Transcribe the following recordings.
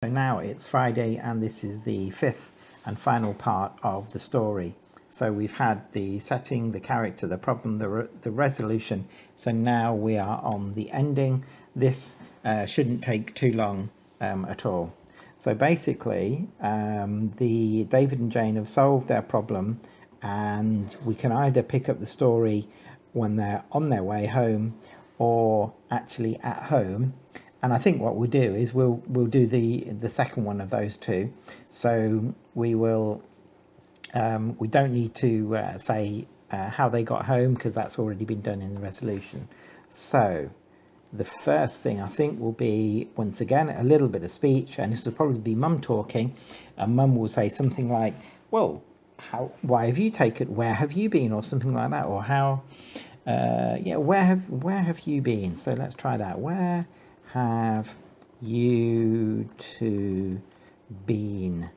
So now it's Friday and this is the fifth and final part of the story. So we've had the setting, the character, the problem, the resolution. So now we are on the ending. This shouldn't take too long at all. So basically, the David and Jane have solved their problem, and we can either pick up the story when they're on their way home or actually at home. And I think what we'll do is we'll do the second one of those two. So we will we don't need to say how they got home because that's already been done in the resolution. So the first thing I think will be, once again, a little bit of speech, and this will probably be Mum talking, and Mum will say something like, well, why have you taken, where have you been, or something like that, or how, yeah, where have you been? So let's try that. Where have you two been?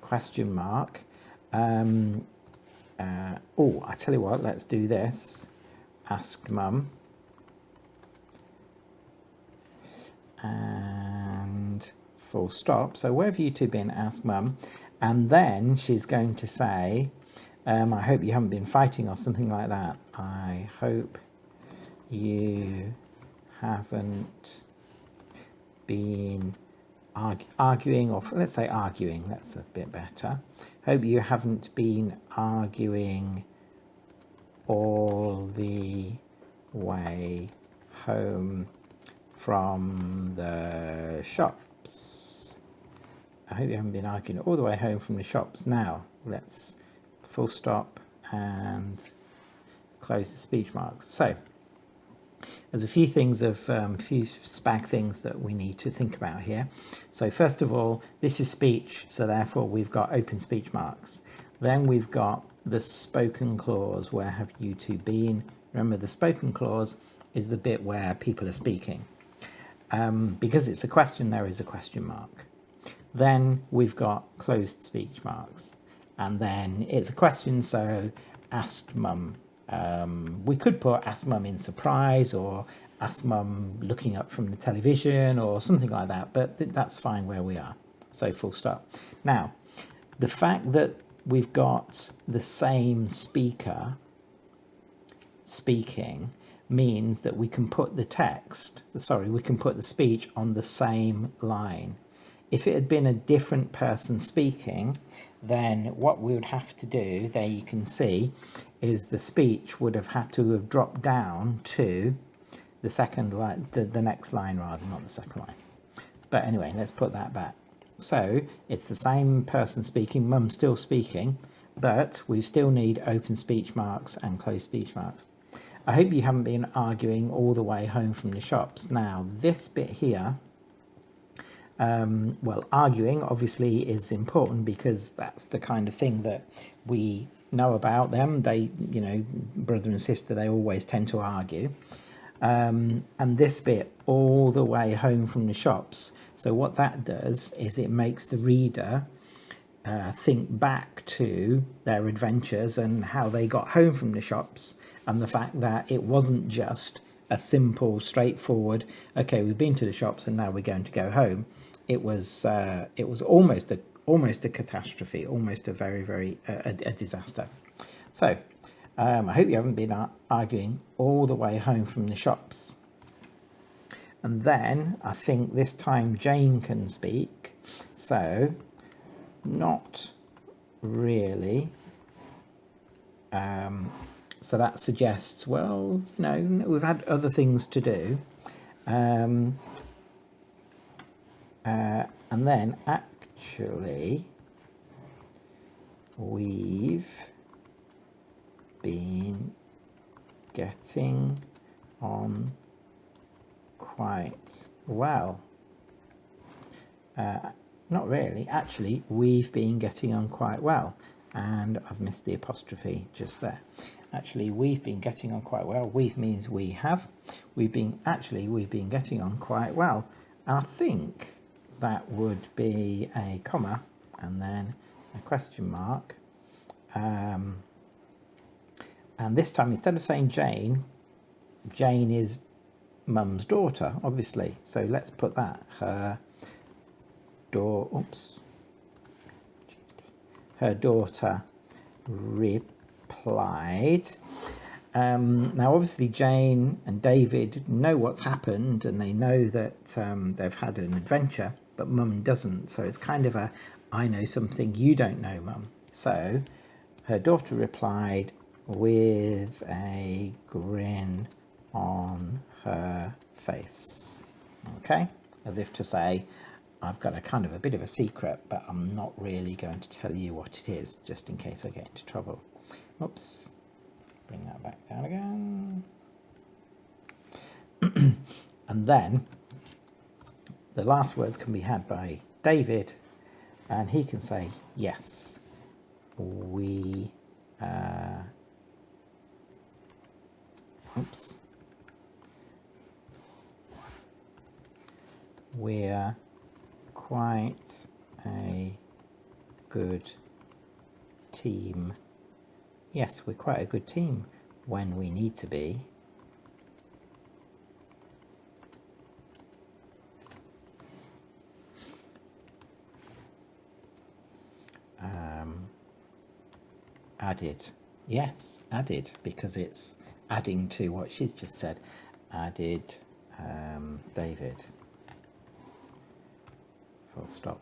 Question mark. Oh, I tell you what, let's do this. Asked Mum. And full stop. So where have you two been? Asked Mum. And then she's going to say, I hope you haven't been fighting or something like that. I hope you haven't been arguing, or let's say arguing, that's a bit better. Hope you haven't been arguing all the way home from the shops. I hope you haven't been arguing all the way home from the shops. Now let's full stop and close the speech marks. So there's a few things few spag things that we need to think about here. So first of all, this is speech, so therefore we've got open speech marks. Then we've got the spoken clause, where have you two been? Remember, the spoken clause is the bit where people are speaking. Because it's a question, there is a question mark. Then we've got closed speech marks, and then it's a question, so asked Mum. We could put asked Mum in surprise, or asked Mum looking up from the television, or something like that, but that's fine where we are. So full stop. Now, the fact that we've got the same speaker speaking means that we can put the we can put the speech on the same line. If it had been a different person speaking, then what we would have to do, there you can see, is the speech would have had to have dropped down to the second line, the next line rather, not the second line. But anyway, let's put that back. So it's the same person speaking, Mum's still speaking, but we still need open speech marks and closed speech marks. I hope you haven't been arguing all the way home from the shops. Now, this bit here, well, arguing obviously is important because that's the kind of thing that we know about them. They, you know, brother and sister, they always tend to argue. And this bit, all the way home from the shops. So what that does is it makes the reader think back to their adventures and how they got home from the shops, and the fact that it wasn't just a simple, straightforward, okay, we've been to the shops and now we're going to go home. It was almost a catastrophe, almost a very a disaster. So I hope you haven't been arguing all the way home from the shops. And then I think this time Jane can speak. So not really. So that suggests, well, no, we've had other things to do. And then actually we've been getting on quite well. Not really, actually, we've been getting on quite well. And I've missed the apostrophe just there. Actually, we've been getting on quite well. We've means we have. We've been getting on quite well. And I think that would be a comma and then a question mark. And this time, instead of saying Jane, Jane is Mum's daughter, obviously. So let's put that, her daughter replied. Now, obviously, Jane and David know what's happened, and they know that they've had an adventure, but Mum doesn't. So it's kind of a, I know something you don't know, Mum. So her daughter replied with a grin on her face. Okay, as if to say, I've got a kind of a bit of a secret, but I'm not really going to tell you what it is, just in case I get into trouble. Oops. Bring that back down again. And then the last words can be had by David, and he can say, yes, we're quite a good team. Yes, we're quite a good team when we need to be. Added. Yes, added, because it's adding to what she's just said. Added David. Full stop.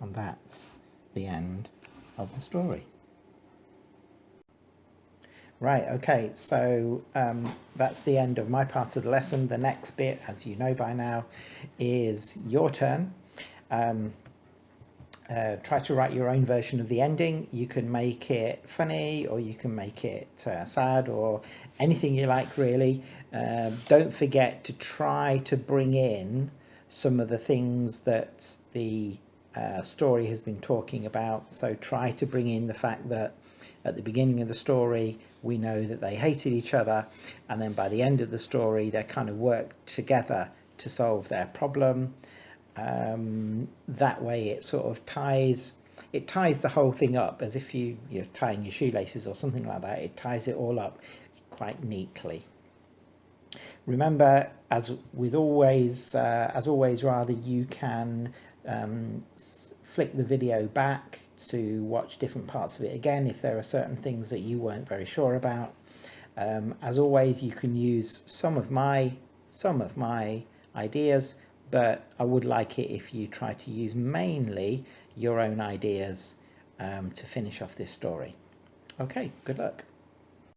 And that's the end of the story. Right, okay, so that's the end of my part of the lesson. The next bit, as you know by now, is your turn. Try to write your own version of the ending. You can make it funny, or you can make it sad, or anything you like, really. Don't forget to try to bring in some of the things that the story has been talking about. So try to bring in the fact that at the beginning of the story we know that they hated each other, and then by the end of the story they kind of worked together to solve their problem. That way it sort of ties the whole thing up, as if you're tying your shoelaces or something like that. It ties it all up quite neatly. Remember, as always, you can flick the video back to watch different parts of it again if there are certain things that you weren't very sure about. As always, you can use some of my ideas, but I would like it if you try to use mainly your own ideas to finish off this story. Okay, good luck.